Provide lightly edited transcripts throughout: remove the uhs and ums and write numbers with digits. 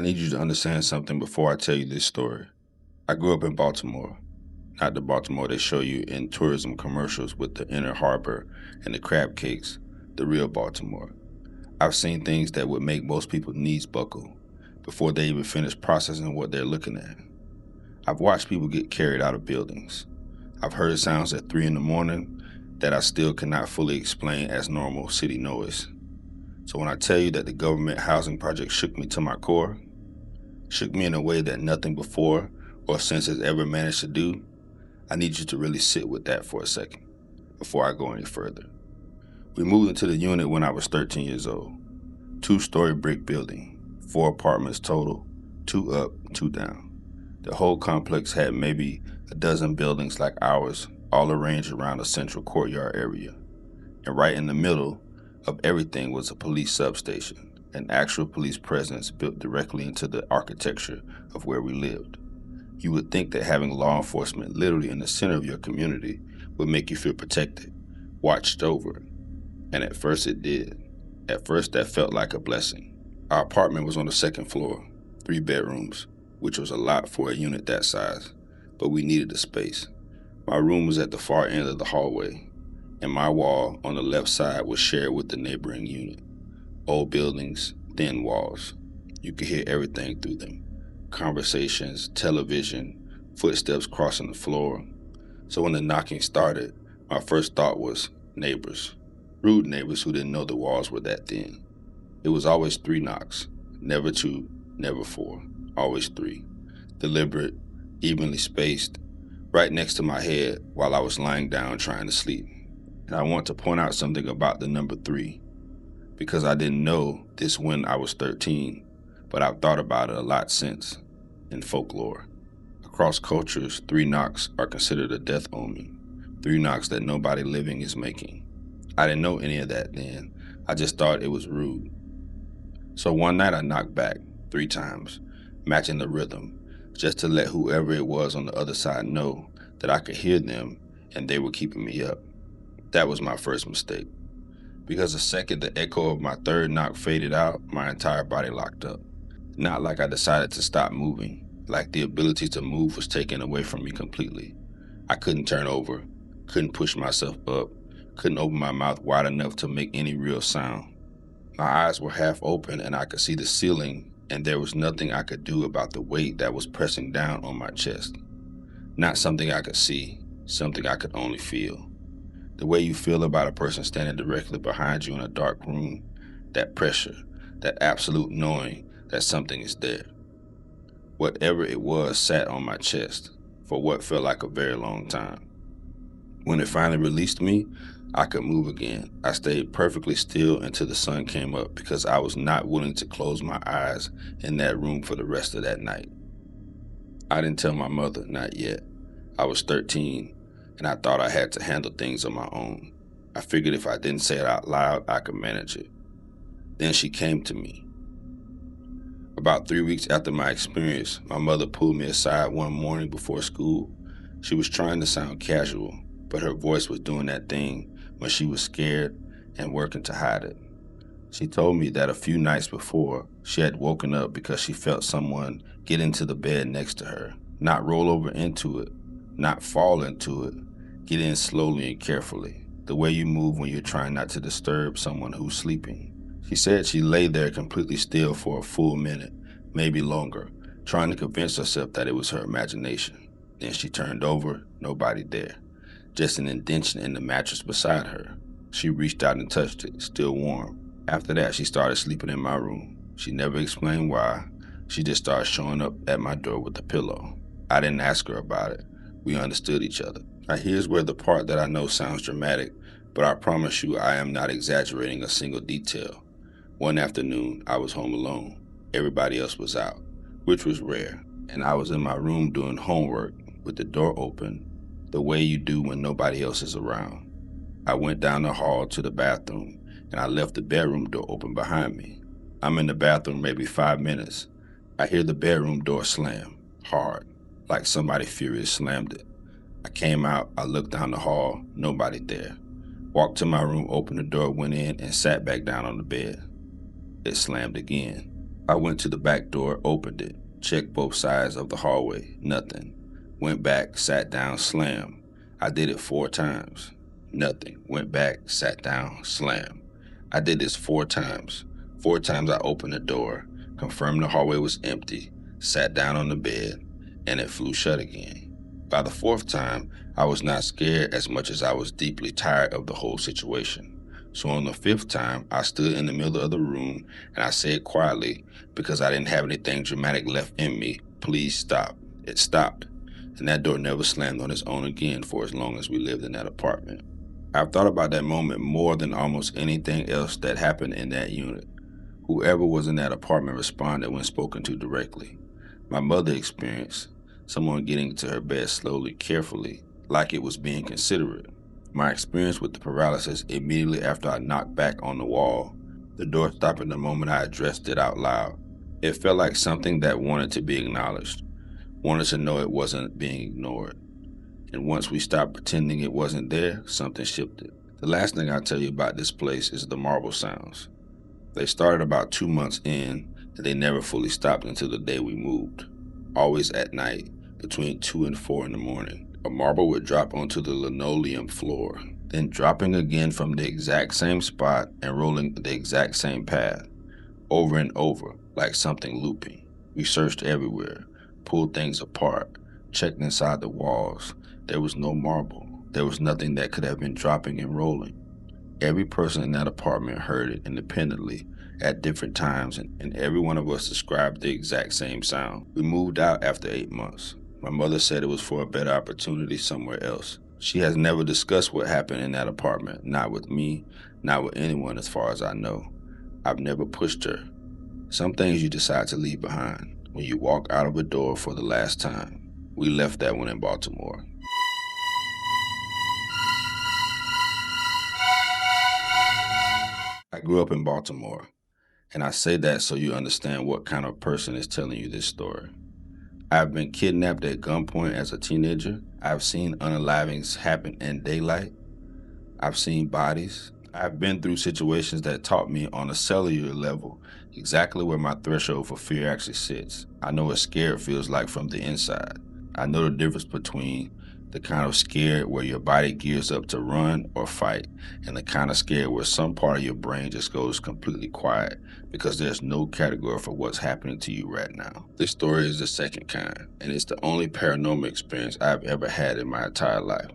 need you to understand something before I tell you this story. I grew up in Baltimore, not the Baltimore they show you in tourism commercials with the inner harbor and the crab cakes, the real Baltimore. I've seen things that would make most people's knees buckle before they even finish processing what they're looking at. I've watched people get carried out of buildings. I've heard sounds at 3 in the morning that I still cannot fully explain as normal city noise. So when I tell you that the government housing project shook me to my core, shook me in a way that nothing before or since has ever managed to do, I need you to really sit with that for a second before I go any further. We moved into the unit when I was 13 years old. 2-story brick building, 4 apartments total, 2 up, 2 down. The whole complex had maybe a dozen buildings like ours, all arranged around a central courtyard area. And right in the middle of everything was a police substation, an actual police presence built directly into the architecture of where we lived. You would think that having law enforcement literally in the center of your community would make you feel protected, watched over. And at first it did. At first that felt like a blessing. Our apartment was on the 2nd floor, 3 bedrooms, which was a lot for a unit that size, but we needed the space. My room was at the far end of the hallway, and my wall on the left side was shared with the neighboring unit. Old buildings, thin walls. You could hear everything through them. Conversations, television, footsteps crossing the floor. So when the knocking started, my first thought was neighbors. Rude neighbors who didn't know the walls were that thin. It was always 3 knocks, never 2, never 4, always 3. Deliberate, evenly spaced, right next to my head while I was lying down trying to sleep. And I want to point out something about the number 3, because I didn't know this when I was 13, but I've thought about it a lot since, in folklore. Across cultures, 3 knocks are considered a death omen, 3 knocks that nobody living is making. I didn't know any of that then. I just thought it was rude. So one night I knocked back 3 times, matching the rhythm, just to let whoever it was on the other side know that I could hear them and they were keeping me up. That was my first mistake. Because the second the echo of my 3rd knock faded out, my entire body locked up. Not like I decided to stop moving, like the ability to move was taken away from me completely. I couldn't turn over, couldn't push myself up, couldn't open my mouth wide enough to make any real sound. My eyes were half open and I could see the ceiling, and there was nothing I could do about the weight that was pressing down on my chest. Not something I could see, something I could only feel. The way you feel about a person standing directly behind you in a dark room, that pressure, that absolute knowing that something is there. Whatever it was sat on my chest for what felt like a very long time. When it finally released me, I could move again. I stayed perfectly still until the sun came up because I was not willing to close my eyes in that room for the rest of that night. I didn't tell my mother, not yet. I was 13, and I thought I had to handle things on my own. I figured if I didn't say it out loud, I could manage it. Then she came to me. About 3 weeks after my experience, my mother pulled me aside one morning before school. She was trying to sound casual, but her voice was doing that thing when she was scared and working to hide it. She told me that a few nights before, she had woken up because she felt someone get into the bed next to her, not roll over into it, not fall into it, get in slowly and carefully, the way you move when you're trying not to disturb someone who's sleeping. She said she lay there completely still for a full minute, maybe longer, trying to convince herself that it was her imagination. Then she turned over, nobody there. Just an indentation in the mattress beside her. She reached out and touched it, still warm. After that, she started sleeping in my room. She never explained why. She just started showing up at my door with a pillow. I didn't ask her about it. We understood each other. Now here's where the part that I know sounds dramatic, but I promise you I am not exaggerating a single detail. One afternoon, I was home alone. Everybody else was out, which was rare, and I was in my room doing homework with the door open, the way you do when nobody else is around. I went down the hall to the bathroom, and I left the bedroom door open behind me. I'm in the bathroom maybe 5 minutes. I hear the bedroom door slam, hard, like somebody furious slammed it. I came out, I looked down the hall, nobody there. Walked to my room, opened the door, went in, and sat back down on the bed. It slammed again. I went to the back door, opened it, checked both sides of the hallway, nothing. Went back, sat down, slammed. I did it 4 times. Nothing. Went back, sat down, slammed. I did this 4 times. 4 times I opened the door, confirmed the hallway was empty, sat down on the bed, and it flew shut again. By the 4th time, I was not scared as much as I was deeply tired of the whole situation. So on the 5th time, I stood in the middle of the room and I said quietly, because I didn't have anything dramatic left in me, "Please stop." It stopped, and that door never slammed on its own again for as long as we lived in that apartment. I've thought about that moment more than almost anything else that happened in that unit. Whoever was in that apartment responded when spoken to directly. My mother experienced someone getting to her bed slowly, carefully, like it was being considerate. My experience with the paralysis immediately after I knocked back on the wall, the door stopping the moment I addressed it out loud. It felt like something that wanted to be acknowledged, wanted to know it wasn't being ignored. And once we stopped pretending it wasn't there, something shifted. The last thing I'll tell you about this place is the marble sounds. They started about 2 months in, and they never fully stopped until the day we moved. Always at night, between 2 and 4 in the morning. A marble would drop onto the linoleum floor, then dropping again from the exact same spot and rolling the exact same path, over and over, like something looping. We searched everywhere, pulled things apart, checked inside the walls. There was no marble. There was nothing that could have been dropping and rolling. Every person in that apartment heard it independently at different times, and every one of us described the exact same sound. We moved out after 8 months. My mother said it was for a better opportunity somewhere else. She has never discussed what happened in that apartment, not with me, not with anyone as far as I know. I've never pushed her. Some things you decide to leave behind when you walk out of a door for the last time. We left that one in Baltimore. I grew up in Baltimore, and I say that so you understand what kind of person is telling you this story. I've been kidnapped at gunpoint as a teenager. I've seen unalivings happen in daylight. I've seen bodies. I've been through situations that taught me on a cellular level exactly where my threshold for fear actually sits. I know what scared feels like from the inside. I know the difference between the kind of scared where your body gears up to run or fight, and the kind of scared where some part of your brain just goes completely quiet because there's no category for what's happening to you right now. This story is the second kind, and it's the only paranormal experience I've ever had in my entire life.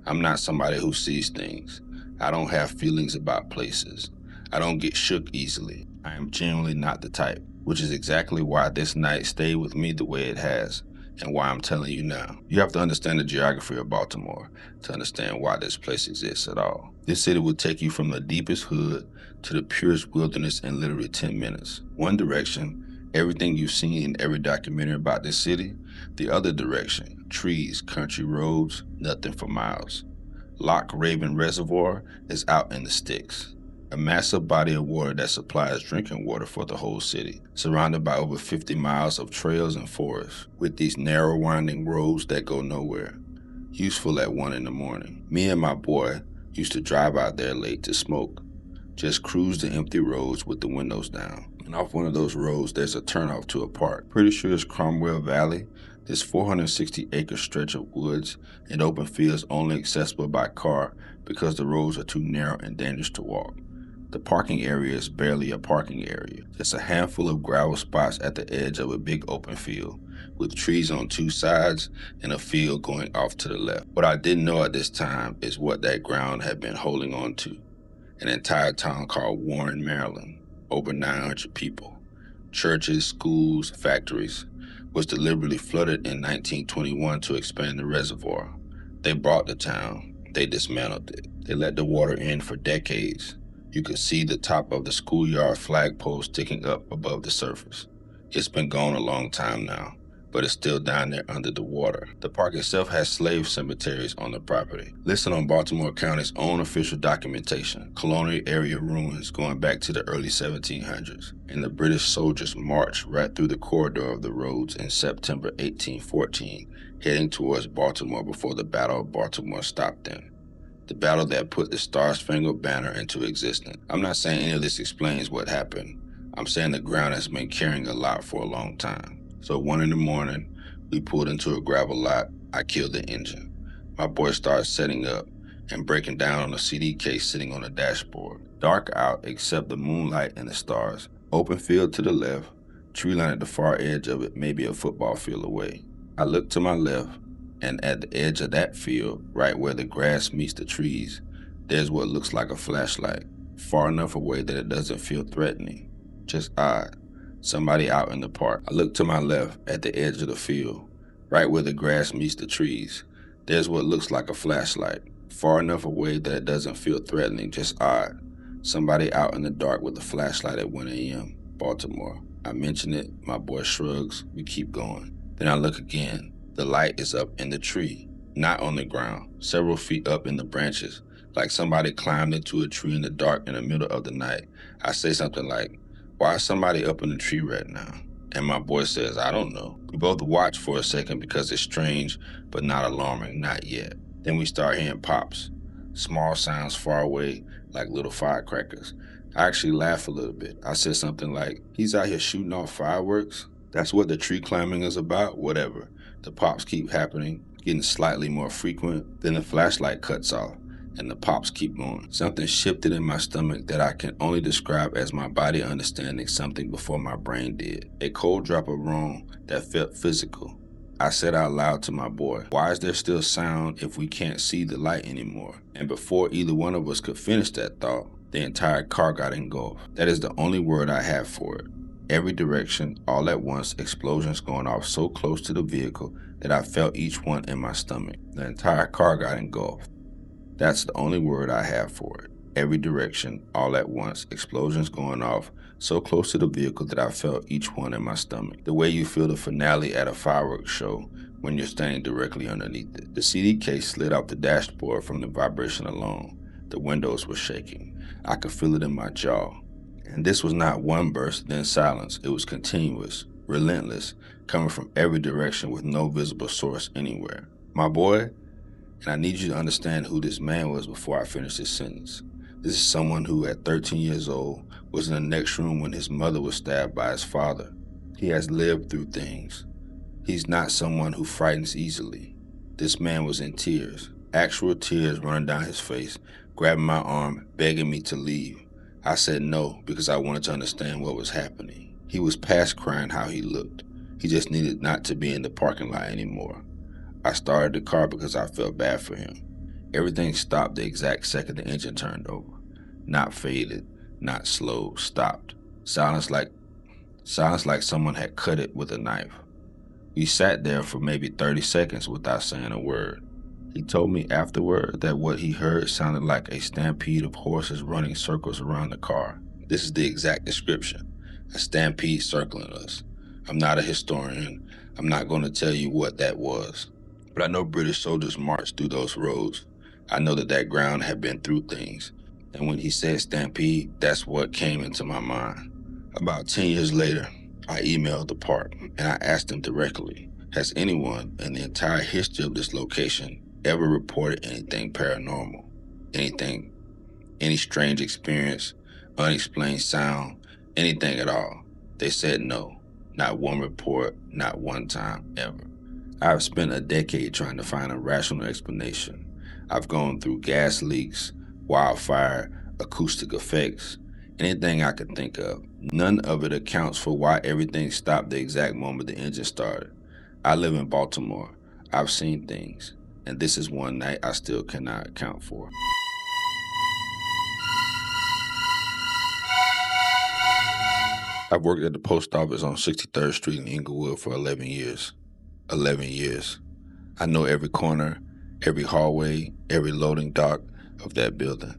I'm not somebody who sees things. I don't have feelings about places. I don't get shook easily. I am genuinely not the type, which is exactly why this night stayed with me the way it has, and why I'm telling you now. You have to understand the geography of Baltimore to understand why this place exists at all. This city will take you from the deepest hood to the purest wilderness in literally 10 minutes. One direction, everything you've seen in every documentary about this city. The other direction, trees, country roads, nothing for miles. Loch Raven Reservoir is out in the sticks. A massive body of water that supplies drinking water for the whole city, surrounded by over 50 miles of trails and forests, with these narrow winding roads that go nowhere. Useful at 1 in the morning. Me and my boy used to drive out there late to smoke. Just cruise the empty roads with the windows down. And off one of those roads, there's a turnoff to a park. Pretty sure it's Cromwell Valley. This 460-acre stretch of woods and open fields only accessible by car because the roads are too narrow and dangerous to walk. The parking area is barely a parking area, just a handful of gravel spots at the edge of a big open field, with trees on 2 sides and a field going off to the left. What I didn't know at this time is what that ground had been holding on to. An entire town called Warren, Maryland, over 900 people. Churches, schools, factories, was deliberately flooded in 1921 to expand the reservoir. They bought the town. They dismantled it. They let the water in for decades. You could see the top of the schoolyard flagpole sticking up above the surface. It's been gone a long time now, but it's still down there under the water. The park itself has slave cemeteries on the property, listed on Baltimore County's own official documentation, colonial area ruins going back to the early 1700s, and the British soldiers marched right through the corridor of the roads in September 1814, heading towards Baltimore before the Battle of Baltimore stopped them. The battle that put the Star-Spangled Banner into existence. I'm not saying any of this explains what happened. I'm saying the ground has been carrying a lot for a long time. So 1 in the morning, we pulled into a gravel lot. I killed the engine. My boy started setting up and breaking down on a CD case sitting on the dashboard. Dark out except the moonlight and the stars. Open field to the left, tree line at the far edge of it, maybe a football field away. I look to my left, and at the edge of that field, right where the grass meets the trees, there's what looks like a flashlight, far enough away that it doesn't feel threatening. Just odd. Somebody out in the park. I look to my left at the edge of the field, right where the grass meets the trees. There's what looks like a flashlight, far enough away that it doesn't feel threatening, just odd. Somebody out in the dark with a flashlight at 1 a.m., Baltimore. I mention it, my boy shrugs, we keep going. Then I look again. The light is up in the tree, not on the ground, several feet up in the branches, like somebody climbed into a tree in the dark in the middle of the night. I say something like, "Why is somebody up in the tree right now?" And my boy says, "I don't know." We both watch for a second because it's strange, but not alarming, not yet. Then we start hearing pops, small sounds far away, like little firecrackers. I actually laugh a little bit. I said something like, "He's out here shooting off fireworks? That's what the tree climbing is about?" Whatever. The pops keep happening, getting slightly more frequent. Then the flashlight cuts off, and the pops keep going. Something shifted in my stomach that I can only describe as my body understanding something before my brain did. A cold drop of wrong that felt physical. I said out loud to my boy, "Why is there still sound if we can't see the light anymore?" And before either one of us could finish that thought, the entire car got engulfed. That is the only word I have for it. Every direction, all at once, explosions going off so close to the vehicle that I felt each one in my stomach. The entire car got engulfed. That's the only word I have for it. Every direction, all at once, explosions going off so close to the vehicle that I felt each one in my stomach. The way you feel the finale at a fireworks show when you're standing directly underneath it. The CD case slid off the dashboard from the vibration alone. The windows were shaking. I could feel it in my jaw. And this was not one burst, then silence. It was continuous, relentless, coming from every direction with no visible source anywhere. My boy, and I need you to understand who this man was before I finish this sentence. This is someone who, at 13 years old, was in the next room when his mother was stabbed by his father. He has lived through things. He's not someone who frightens easily. This man was in tears, actual tears running down his face, grabbing my arm, begging me to leave. I said no because I wanted to understand what was happening. He was past crying how he looked. He just needed not to be in the parking lot anymore. I started the car because I felt bad for him. Everything stopped the exact second the engine turned over. Not faded, not slow, stopped. Silence like someone had cut it with a knife. We sat there for maybe 30 seconds without saying a word. He told me afterward that what he heard sounded like a stampede of horses running circles around the car. This is the exact description. A stampede circling us. I'm not a historian. I'm not going to tell you what that was. But I know British soldiers marched through those roads. I know that ground had been through things. And when he said stampede, that's what came into my mind. About 10 years later, I emailed the park and I asked them directly, has anyone in the entire history of this location ever reported anything paranormal? Anything? Any strange experience? Unexplained sound? Anything at all? They said no. Not one report, not one time, ever. I've spent a decade trying to find a rational explanation. I've gone through gas leaks, wildfire, acoustic effects, anything I could think of. None of it accounts for why everything stopped the exact moment the engine started. I live in Baltimore. I've seen things, and this is one night I still cannot account for. I've worked at the post office on 63rd Street in Englewood for 11 years. 11 years. I know every corner, every hallway, every loading dock of that building.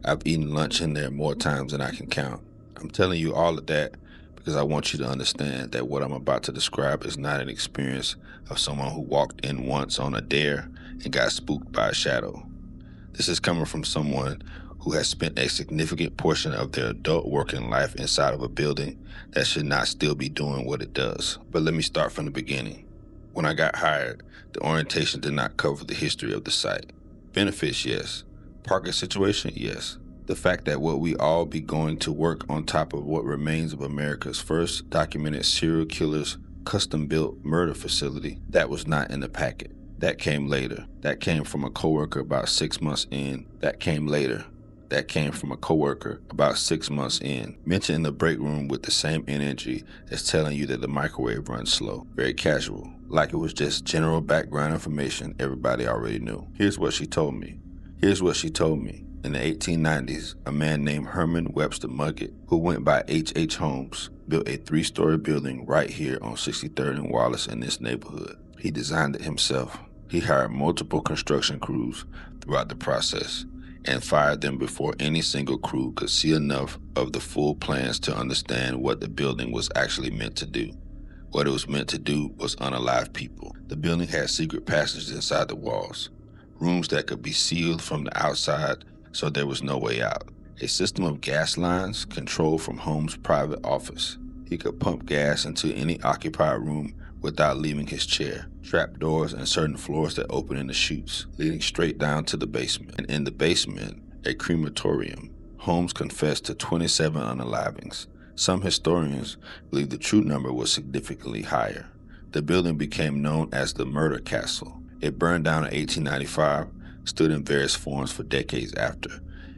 I've eaten lunch in there more times than I can count. I'm telling you all of that because I want you to understand that what I'm about to describe is not an experience of someone who walked in once on a dare and got spooked by a shadow. This is coming from someone who has spent a significant portion of their adult working life inside of a building that should not still be doing what it does. But let me start from the beginning. When I got hired, the orientation did not cover the history of the site. Benefits, yes. Parking situation, yes. The fact that what we all be going to work on top of what remains of America's first documented serial killer's custom-built murder facility, that was not in the packet. That came later. That came from a coworker about 6 months in. That came later. That came from a coworker about 6 months in, mentioned in the break room with the same energy as telling you that the microwave runs slow. Very casual, like it was just general background information everybody already knew. Here's what she told me. In the 1890s, a man named Herman Webster Mugget, who went by H. Holmes, built a 3-story building right here on 63rd and Wallace in this neighborhood. He designed it himself. He hired multiple construction crews throughout the process and fired them before any single crew could see enough of the full plans to understand what the building was actually meant to do. What it was meant to do was unalive people. The building had secret passages inside the walls, rooms that could be sealed from the outside so there was no way out. A system of gas lines controlled from Holmes' private office. He could pump gas into any occupied room without leaving his chair. Trap doors and certain floors that open into chutes, leading straight down to the basement. And in the basement, a crematorium. Holmes confessed to 27 unalivings. Some historians believe the true number was significantly higher. The building became known as the Murder Castle. It burned down in 1895, stood in various forms for decades after.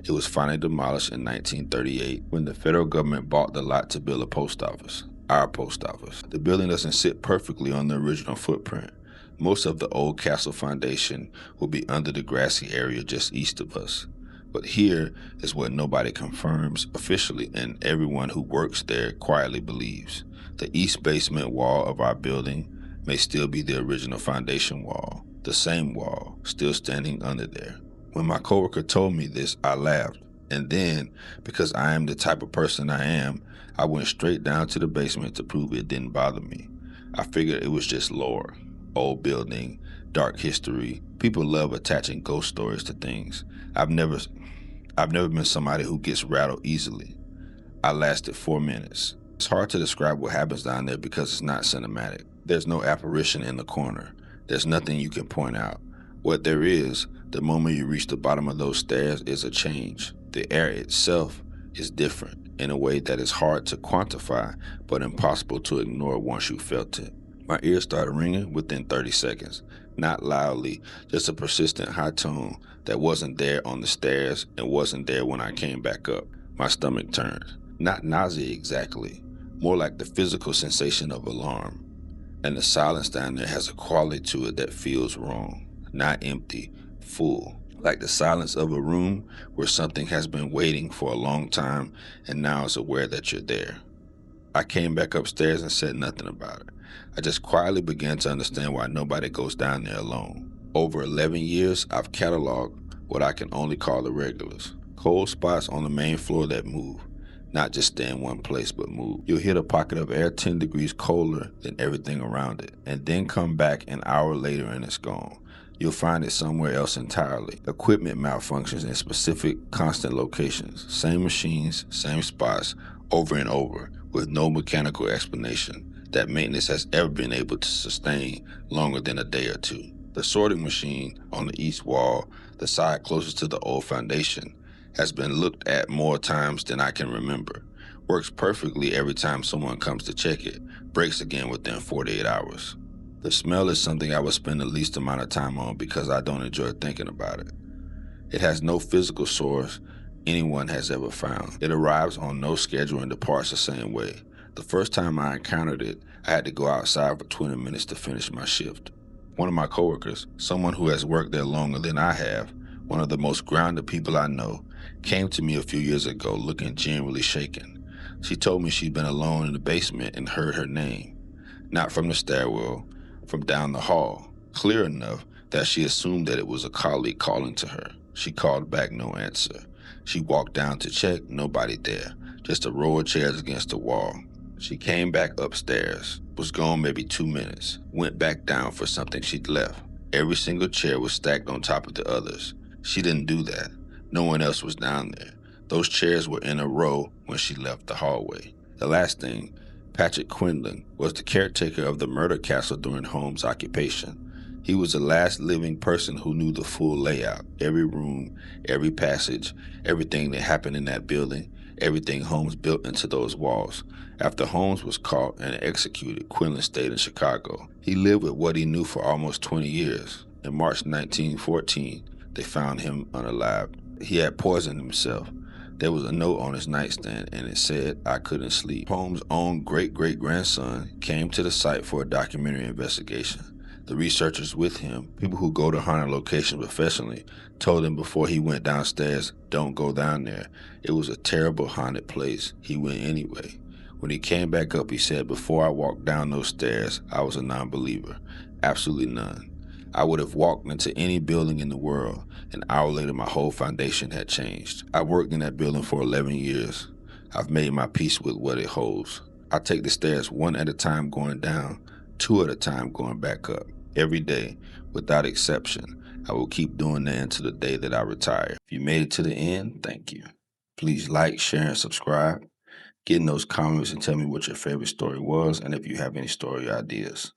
It was finally demolished in 1938 when the federal government bought the lot to build a post office. Our post office. The building doesn't sit perfectly on the original footprint. Most of the old castle foundation will be under the grassy area just east of us. But here is what nobody confirms officially and everyone who works there quietly believes. The east basement wall of our building may still be the original foundation wall, the same wall, still standing under there. When my coworker told me this, I laughed. And then, because I am the type of person I am, I went straight down to the basement to prove it didn't bother me. I figured it was just lore. Old building, dark history. People love attaching ghost stories to things. I've never been somebody who gets rattled easily. I lasted 4 minutes. It's hard to describe what happens down there because it's not cinematic. There's no apparition in the corner. There's nothing you can point out. What there is, the moment you reach the bottom of those stairs, is a change. The air itself is different in a way that is hard to quantify but impossible to ignore once you felt it. My ears started ringing within 30 seconds. Not loudly, just a persistent high tone that wasn't there on the stairs and wasn't there when I came back up. My stomach turned. Not nausea exactly, more like the physical sensation of alarm. And the silence down there has a quality to it that feels wrong. Not empty, full. Like the silence of a room where something has been waiting for a long time and now is aware that you're there. I came back upstairs and said nothing about it. I just quietly began to understand why nobody goes down there alone. Over 11 years, I've cataloged what I can only call the regulars. Cold spots on the main floor that move. Not just stay in one place, but move. You'll hit a pocket of air 10 degrees colder than everything around it, and then come back an hour later and it's gone. You'll find it somewhere else entirely. Equipment malfunctions in specific, constant locations. Same machines, same spots, over and over, with no mechanical explanation that maintenance has ever been able to sustain longer than a day or two. The sorting machine on the east wall, the side closest to the old foundation, has been looked at more times than I can remember. Works perfectly every time someone comes to check it. Breaks again within 48 hours. The smell is something I would spend the least amount of time on because I don't enjoy thinking about it. It has no physical source anyone has ever found. It arrives on no schedule and departs the same way. The first time I encountered it, I had to go outside for 20 minutes to finish my shift. One of my coworkers, someone who has worked there longer than I have, one of the most grounded people I know, came to me a few years ago looking genuinely shaken. She told me she'd been alone in the basement and heard her name. Not from the stairwell, from down the hall, clear enough that she assumed that it was a colleague calling to her. She called back, no answer. She walked down to check, nobody there, just a row of chairs against the wall. She came back upstairs, was gone maybe 2 minutes, went back down for something she'd left. Every single chair was stacked on top of the others. She didn't do that. No one else was down there. Those chairs were in a row when she left the hallway. The last thing, Patrick Quinlan was the caretaker of the Murder Castle during Holmes' occupation. He was the last living person who knew the full layout, every room, every passage, everything that happened in that building, everything Holmes built into those walls. After Holmes was caught and executed, Quinlan stayed in Chicago. He lived with what he knew for almost 20 years. In March 1914, they found him unalived. He had poisoned himself. There was a note on his nightstand, and it said, "I couldn't sleep." Holmes' own great-great-grandson came to the site for a documentary investigation. The researchers with him, people who go to haunted locations professionally, told him before he went downstairs, "Don't go down there. It was a terrible haunted place." He went anyway. When he came back up, he said, "Before I walked down those stairs, I was a non-believer. Absolutely none. I would have walked into any building in the world. An hour later, my whole foundation had changed. I worked in that building for 11 years. I've made my peace with what it holds. I take the stairs one at a time going down, two at a time going back up. Every day, without exception. I will keep doing that until the day that I retire." If you made it to the end, thank you. Please like, share, and subscribe. Get in those comments and tell me what your favorite story was and if you have any story ideas.